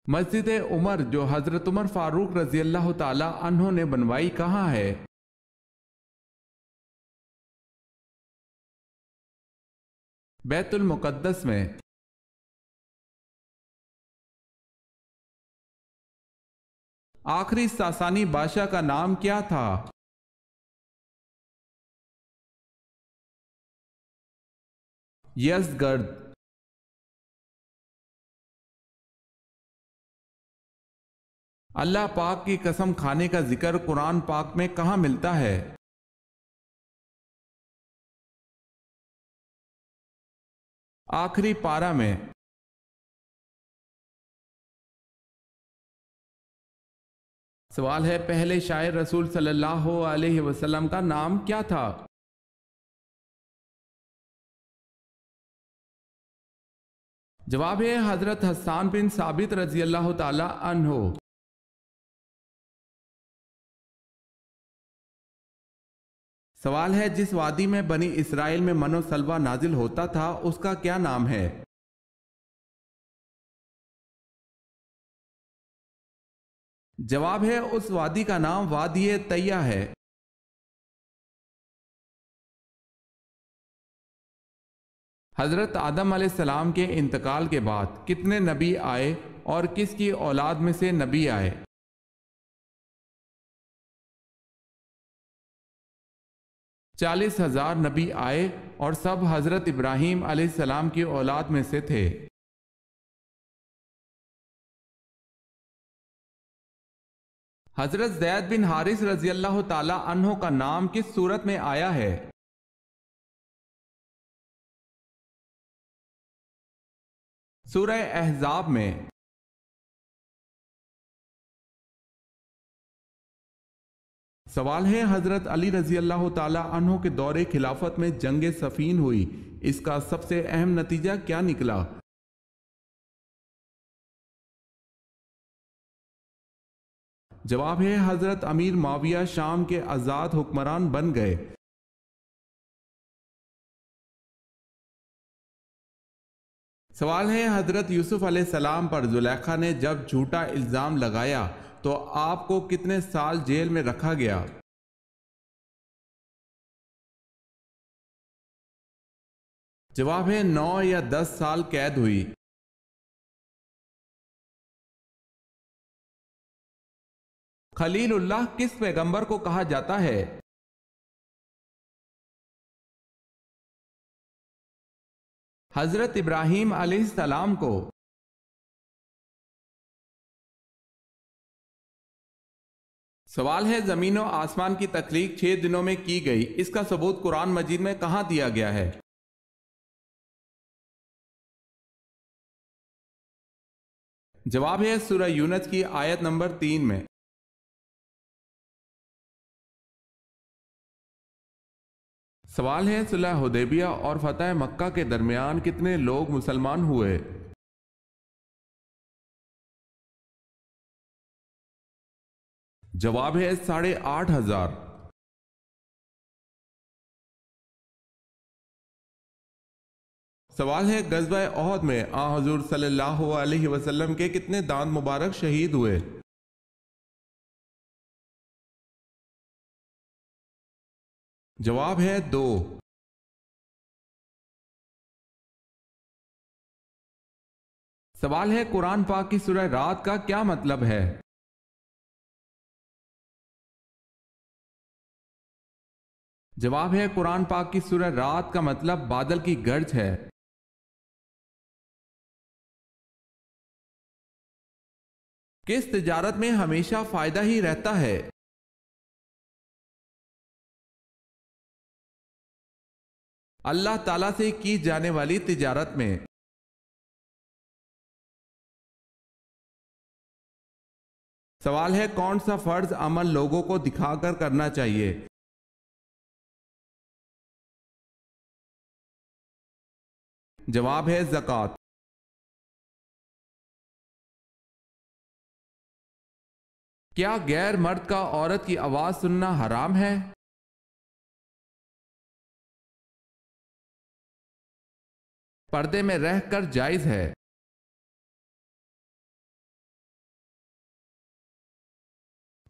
مسجد عمر جو حضرت عمر فاروق رضی اللہ تعالی عنہ نے بنوائی کہاں ہے؟ بیت المقدس میں۔ آخری ساسانی بادشاہ کا نام کیا تھا؟ یزگرد۔ اللہ پاک کی قسم کھانے کا ذکر قرآن پاک میں کہاں ملتا ہے؟ آخری پارہ میں۔ سوال ہے، پہلے شاعر رسول صلی اللہ علیہ وسلم کا نام کیا تھا؟ جواب ہے حضرت حسان بن ثابت رضی اللہ تعالی عنہ۔ سوال ہے، جس وادی میں بنی اسرائیل میں من و سلوہ نازل ہوتا تھا اس کا کیا نام ہے؟ جواب ہے، اس وادی کا نام وادی طیہ ہے۔ حضرت آدم علیہ السلام کے انتقال کے بعد کتنے نبی آئے اور کس کی اولاد میں سے نبی آئے؟ 40,000 نبی آئے اور سب حضرت ابراہیم علیہ السلام کی اولاد میں سے تھے۔ حضرت زید بن حارث رضی اللہ تعالی عنہ کا نام کس سورت میں آیا ہے؟ سورہ احزاب میں۔ سوال ہے، حضرت علی رضی اللہ تعالی عنہ کے دور خلافت میں جنگ صفین ہوئی، اس کا سب سے اہم نتیجہ کیا نکلا؟ جواب ہے، حضرت امیر معاویہ شام کے آزاد حکمران بن گئے۔ سوال ہے، حضرت یوسف علیہ السلام پر زلیخا نے جب جھوٹا الزام لگایا تو آپ کو کتنے سال جیل میں رکھا گیا؟ جواب ہے، 9 یا 10 سال قید ہوئی۔ خلیل اللہ کس پیغمبر کو کہا جاتا ہے؟ حضرت ابراہیم علیہ السلام کو۔ سوال ہے، زمین و آسمان کی تخلیق 6 دنوں میں کی گئی، اس کا ثبوت قرآن مجید میں کہاں دیا گیا ہے؟ جواب ہے، سورہ یونس کی آیت نمبر 3 میں۔ سوال ہے، صلح حدیبیہ اور فتح مکہ کے درمیان کتنے لوگ مسلمان ہوئے؟ جواب ہے، 8,500۔ سوال ہے، غزوہ احد میں حضور صلی اللہ علیہ وسلم کے کتنے دانت مبارک شہید ہوئے؟ جواب ہے، 2۔ سوال ہے، قرآن پاک کی سورہ رات کا کیا مطلب ہے؟ جواب ہے، قرآن پاک کی سورہ رات کا مطلب بادل کی گرج ہے۔ کس تجارت میں ہمیشہ فائدہ ہی رہتا ہے؟ اللہ تعالیٰ سے کی جانے والی تجارت میں۔ سوال ہے، کون سا فرض عمل لوگوں کو دکھا کر کرنا چاہیے؟ جواب ہے، زکوٰۃ۔ کیا غیر مرد کا عورت کی آواز سننا حرام ہے؟ پردے میں رہ کر جائز ہے۔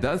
10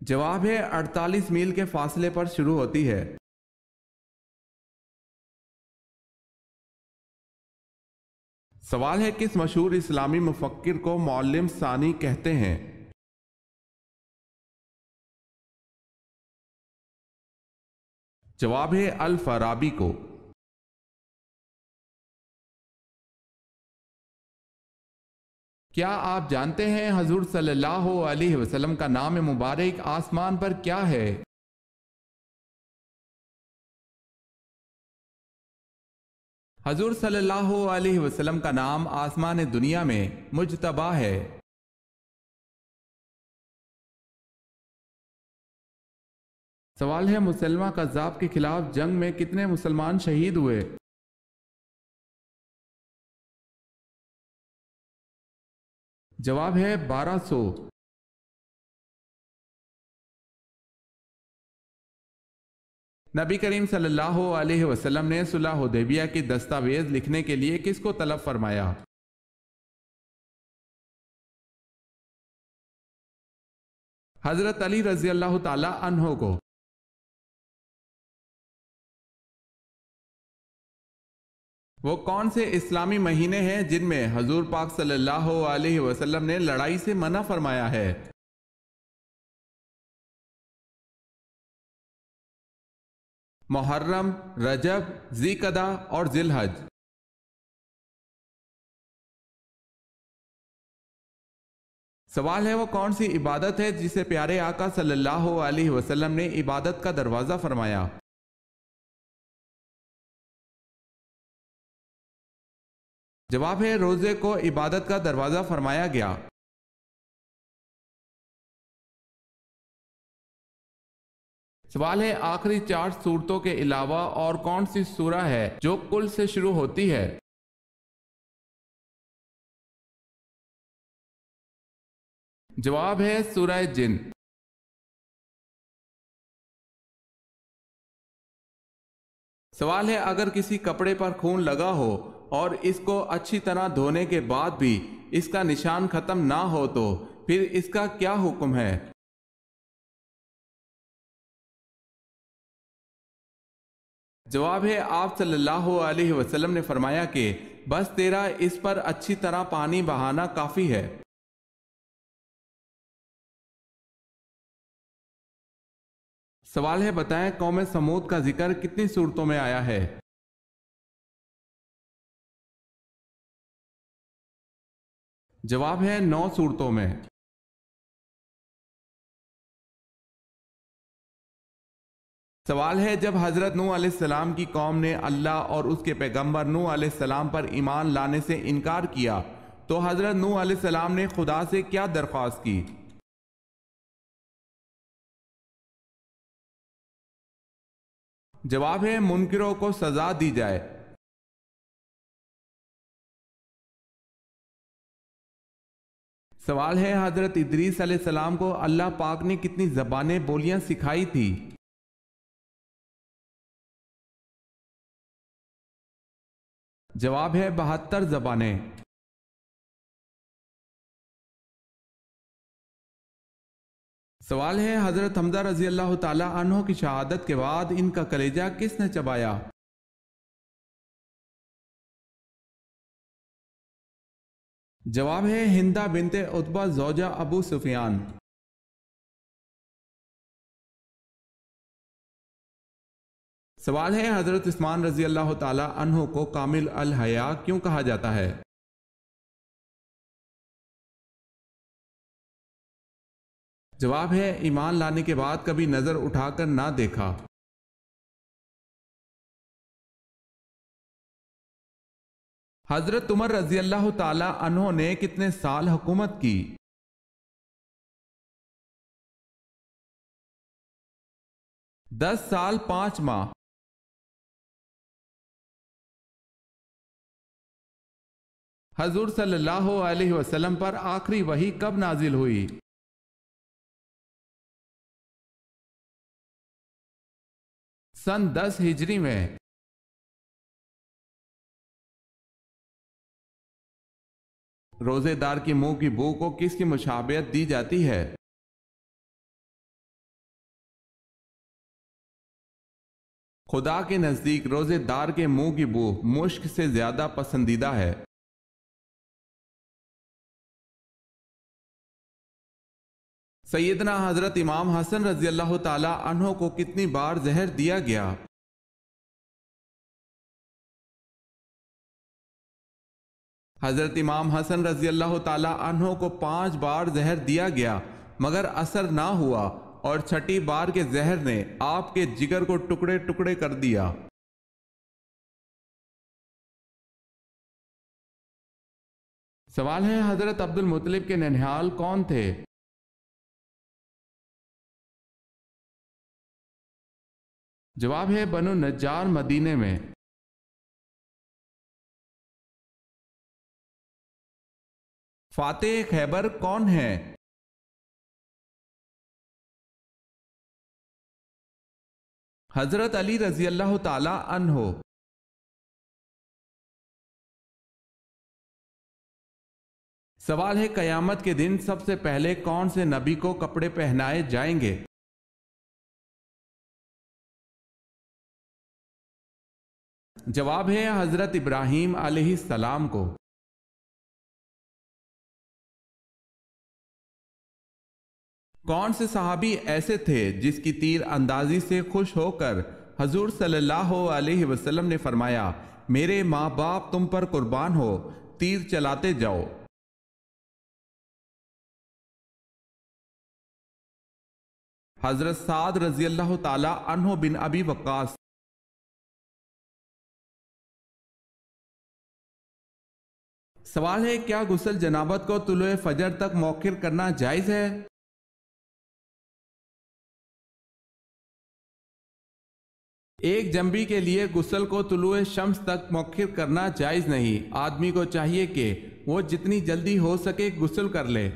جواب ہے 48 میل کے فاصلے پر شروع ہوتی ہے۔ سوال ہے کس مشہور اسلامی مفکر کو معلم ثانی کہتے ہیں؟ جواب ہے الفارابی کو۔ کیا آپ جانتے ہیں حضور صلی اللہ علیہ وسلم کا نام مبارک آسمان پر کیا ہے؟ حضور صلی اللہ علیہ وسلم کا نام آسمان دنیا میں مجتبی ہے۔ سوال ہے مسلمہ قذاب کے خلاف جنگ میں کتنے مسلمان شہید ہوئے؟ جواب ہے 1200۔ نبی کریم صلی اللہ علیہ وسلم نے صلح حدیبیہ کی دستاویز لکھنے کے لیے کس کو طلب فرمایا؟ حضرت علی رضی اللہ تعالی عنہ کو۔ وہ کون سے اسلامی مہینے ہیں جن میں حضور پاک صلی اللہ علیہ وسلم نے لڑائی سے منع فرمایا ہے؟ محرم، رجب، ذی القعدہ اور ذی الحج۔ سوال ہے وہ کون سی عبادت ہے جسے پیارے آقا صلی اللہ علیہ وسلم نے عبادت کا دروازہ فرمایا؟ جواب ہے روزے کو عبادت کا دروازہ فرمایا گیا۔ سوال ہے آخری 4 سورتوں کے علاوہ اور کون سی سورہ ہے جو کل سے شروع ہوتی ہے؟ جواب ہے سورہ جن۔ سوال ہے اگر کسی کپڑے پر خون لگا ہو اور اس کو اچھی طرح دھونے کے بعد بھی اس کا نشان ختم نہ ہو تو پھر اس کا کیا حکم ہے؟ جواب ہے آپ صلی اللہ علیہ وسلم نے فرمایا کہ بس تیرا اس پر اچھی طرح پانی بہانا کافی ہے۔ سوال ہے بتائیں قوم سمود کا ذکر کتنی صورتوں میں آیا ہے؟ جواب ہے 9 صورتوں میں۔ سوال ہے جب حضرت نوح علیہ السلام کی قوم نے اللہ اور اس کے پیغمبر نوح علیہ السلام پر ایمان لانے سے انکار کیا تو حضرت نوح علیہ السلام نے خدا سے کیا درخواست کی؟ جواب ہے منکروں کو سزا دی جائے۔ سوال ہے حضرت ادریس علیہ السلام کو اللہ پاک نے کتنی زبانیں بولیاں سکھائی تھی؟ جواب ہے 72 زبانیں۔ سوال ہے حضرت حمزہ رضی اللہ تعالی عنہ کی شہادت کے بعد ان کا کلیجہ کس نے چبایا؟ جواب ہے ہندہ بنت عتبہ زوجہ ابو سفیان۔ سوال ہے حضرت عثمان رضی اللہ تعالی عنہ کو کامل الحیا کیوں کہا جاتا ہے؟ جواب ہے ایمان لانے کے بعد کبھی نظر اٹھا کر نہ دیکھا۔ حضرت عمر رضی اللہ تعالی عنہ نے کتنے سال حکومت کی؟ 10 سال 5 ماہ۔ حضور صلی اللہ علیہ وسلم پر آخری وحی کب نازل ہوئی؟ سن 10 ہجری میں۔ روزے دار کی منہ کی بو کو کس کی مشابہت دی جاتی ہے؟ خدا کے نزدیک روزے دار کے منہ کی بو مشک سے زیادہ پسندیدہ ہے۔ سیدنا حضرت امام حسن رضی اللہ تعالی عنہ کو کتنی بار زہر دیا گیا؟ حضرت امام حسن رضی اللہ تعالی عنہ کو 5 بار زہر دیا گیا مگر اثر نہ ہوا، اور 6ٹھی بار کے زہر نے آپ کے جگر کو ٹکڑے ٹکڑے کر دیا۔ سوال ہے، حضرت عبد المطلب کے ننہال کون تھے؟ جواب ہے بنو نجار مدینے میں۔ فاتح خیبر کون ہے؟ حضرت علی رضی اللہ تعالی عنہ۔ سوال ہے، قیامت کے دن سب سے پہلے کون سے نبی کو کپڑے پہنائے جائیں گے؟ جواب ہے حضرت ابراہیم علیہ السلام کو۔ کون سے صحابی ایسے تھے جس کی تیر اندازی سے خوش ہو کر حضور صلی اللہ علیہ وسلم نے فرمایا، میرے ماں باپ تم پر قربان ہو، تیر چلاتے جاؤ؟ حضرت سعد رضی اللہ تعالی عنہ بن ابی وقاص۔ سوال ہے، کیا غسل جنابت کو طلوع فجر تک مؤخر کرنا جائز ہے؟ ایک جنبی کے لیے غسل کو طلوع شمس تک مؤخر کرنا جائز نہیں، آدمی کو چاہیے کہ وہ جتنی جلدی ہو سکے غسل کر لے۔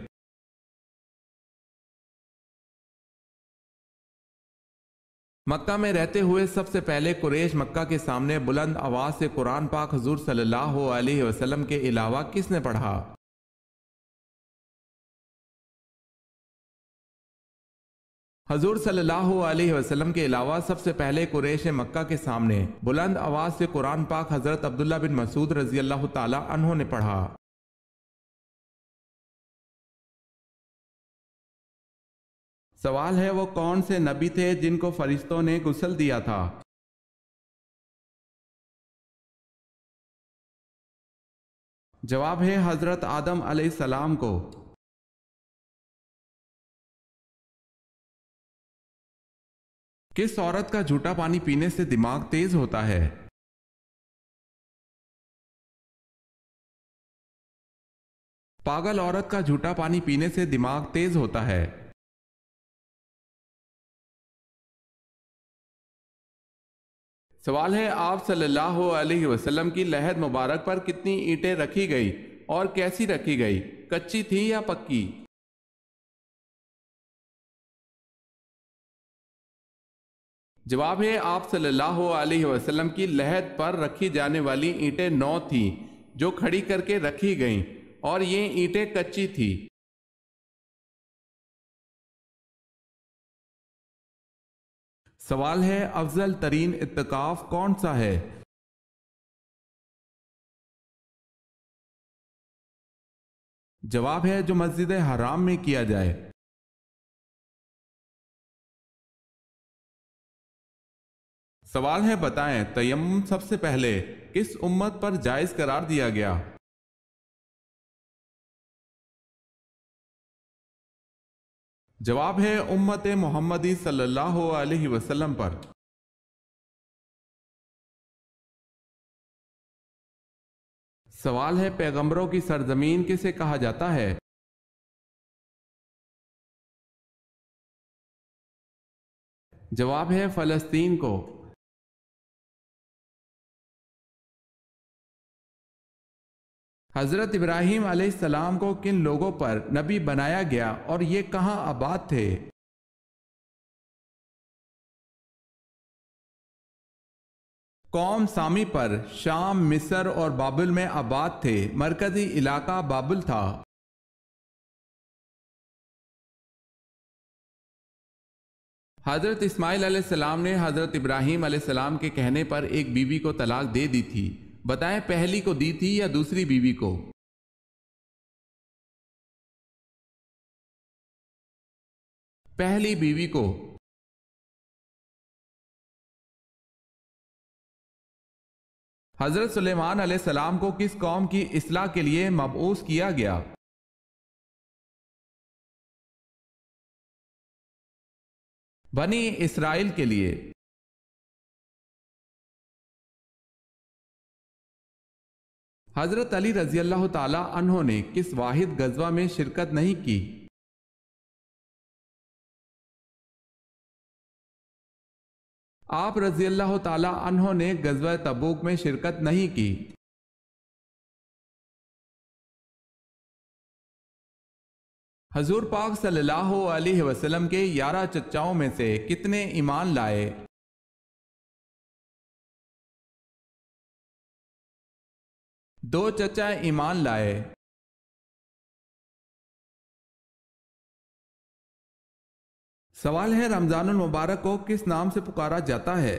مکہ میں رہتے ہوئے سب سے پہلے قریش مکہ کے سامنے بلند آواز سے قرآن پاک حضور صلی اللہ علیہ وسلم کے علاوہ کس نے پڑھا؟ حضور صلی اللہ علیہ وسلم کے علاوہ سب سے پہلے قریش مکہ کے سامنے بلند آواز سے قرآن پاک حضرت عبداللہ بن مسعود رضی اللہ تعالی عنہ نے پڑھا۔ سوال ہے، وہ کون سے نبی تھے جن کو فرشتوں نے غسل دیا تھا؟ جواب ہے حضرت آدم علیہ السلام کو۔ کس عورت کا جھوٹا پانی پینے سے دماغ تیز ہوتا ہے؟ پاگل عورت کا جھوٹا پانی پینے سے دماغ تیز ہوتا ہے۔ سوال ہے، آپ صلی اللہ علیہ وسلم کی لحد مبارک پر کتنی اینٹیں رکھی گئی اور کیسی رکھی گئی، کچی تھی یا پکی؟ جواب ہے، آپ صلی اللہ علیہ وسلم کی لحد پر رکھی جانے والی اینٹیں 9 تھیں جو کھڑی کر کے رکھی گئیں، اور یہ اینٹیں کچی تھی۔ سوال ہے، افضل ترین اعتکاف کون سا ہے؟ جواب ہے، جو مسجد حرام میں کیا جائے۔ سوال ہے، بتائیں تیمم سب سے پہلے کس امت پر جائز قرار دیا گیا؟ جواب ہے، امت محمدی صلی اللہ علیہ وسلم پر۔ سوال ہے، پیغمبروں کی سرزمین کسے کہا جاتا ہے؟ جواب ہے، فلسطین کو۔ حضرت ابراہیم علیہ السلام کو کن لوگوں پر نبی بنایا گیا اور یہ کہاں آباد تھے؟ قوم سامی پر شام، مصر اور بابل میں آباد تھے، مرکزی علاقہ بابل تھا۔ حضرت اسماعیل علیہ السلام نے حضرت ابراہیم علیہ السلام کے کہنے پر ایک بیوی کو طلاق دے دی تھی، بتائیں پہلی کو دی تھی یا دوسری بیوی کو؟ پہلی بیوی کو۔ حضرت سلیمان علیہ السلام کو کس قوم کی اصلاح کے لیے مبعوث کیا گیا؟ بنی اسرائیل کے لیے۔ حضرت علی رضی اللہ تعالی عنہ نے کس واحد غزوہ میں شرکت نہیں کی؟ آپ رضی اللہ تعالی عنہ نے غزوہ تبوک میں شرکت نہیں کی۔ حضور پاک صلی اللہ علیہ وسلم کے 11 چچاؤں میں سے کتنے ایمان لائے؟ دو چچا ایمان لائے۔ سوال ہے رمضان المبارک کو کس نام سے پکارا جاتا ہے؟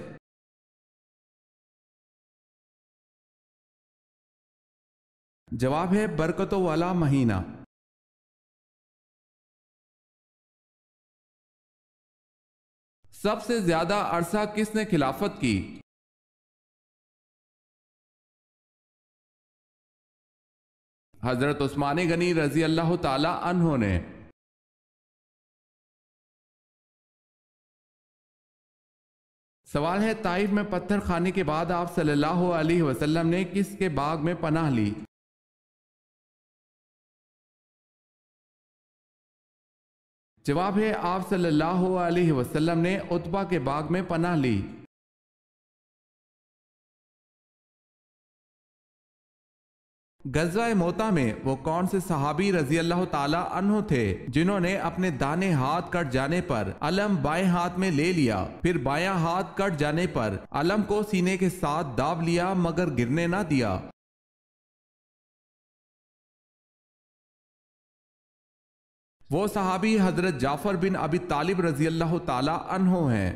جواب ہے برکتوں والا مہینہ۔ سب سے زیادہ عرصہ کس نے خلافت کی؟ حضرت عثمان غنی رضی اللہ تعالی عنہ نے۔ سوال ہے طائف میں پتھر کھانے کے بعد آپ صلی اللہ علیہ وسلم نے کس کے باغ میں پناہ لی؟ جواب ہے آپ صلی اللہ علیہ وسلم نے عتبہ کے باغ میں پناہ لی۔ غزوہ موتا میں وہ کون سے صحابی رضی اللہ تعالی عنہ تھے جنہوں نے اپنے دانے ہاتھ کٹ جانے پر علم بائیں ہاتھ میں لے لیا، پھر بایاں ہاتھ کٹ جانے پر علم کو سینے کے ساتھ داب لیا مگر گرنے نہ دیا؟ وہ صحابی حضرت جعفر بن ابی طالب رضی اللہ تعالی عنہ ہیں۔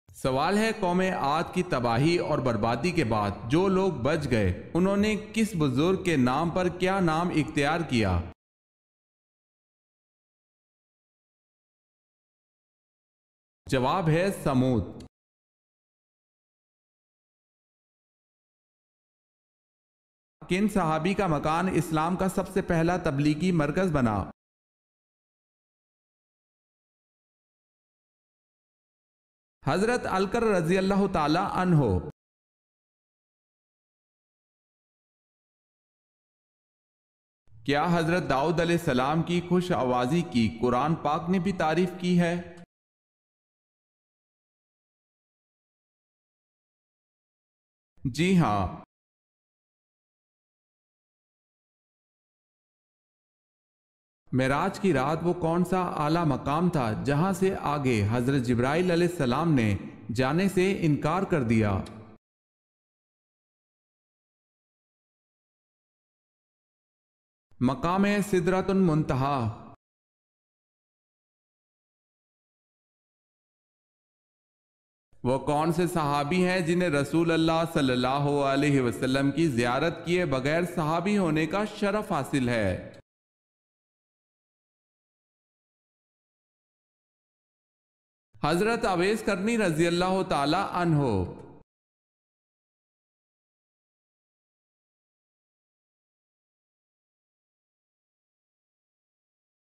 سوال ہے قوم عاد کی تباہی اور بربادی کے بعد جو لوگ بچ گئے انہوں نے کس بزرگ کے نام پر کیا نام اختیار کیا؟ جواب ہے سمود۔ کن صحابی کا مکان اسلام کا سب سے پہلا تبلیغی مرکز بنا؟ حضرت الکر رضی اللہ تعالی عنہ۔ کیا حضرت داؤد علیہ السلام کی خوش آوازی کی قرآن پاک نے بھی تعریف کی ہے؟ جی ہاں۔ معراج کی رات وہ کون سا اعلیٰ مقام تھا جہاں سے آگے حضرت جبرائیل علیہ السلام نے جانے سے انکار کر دیا؟ مقام سدرۃ المنتہا۔ وہ کون سے صحابی ہیں جنہیں رسول اللہ صلی اللہ علیہ وسلم کی زیارت کیے بغیر صحابی ہونے کا شرف حاصل ہے؟ حضرت اویس کرنی رضی اللہ تعالی عنہ۔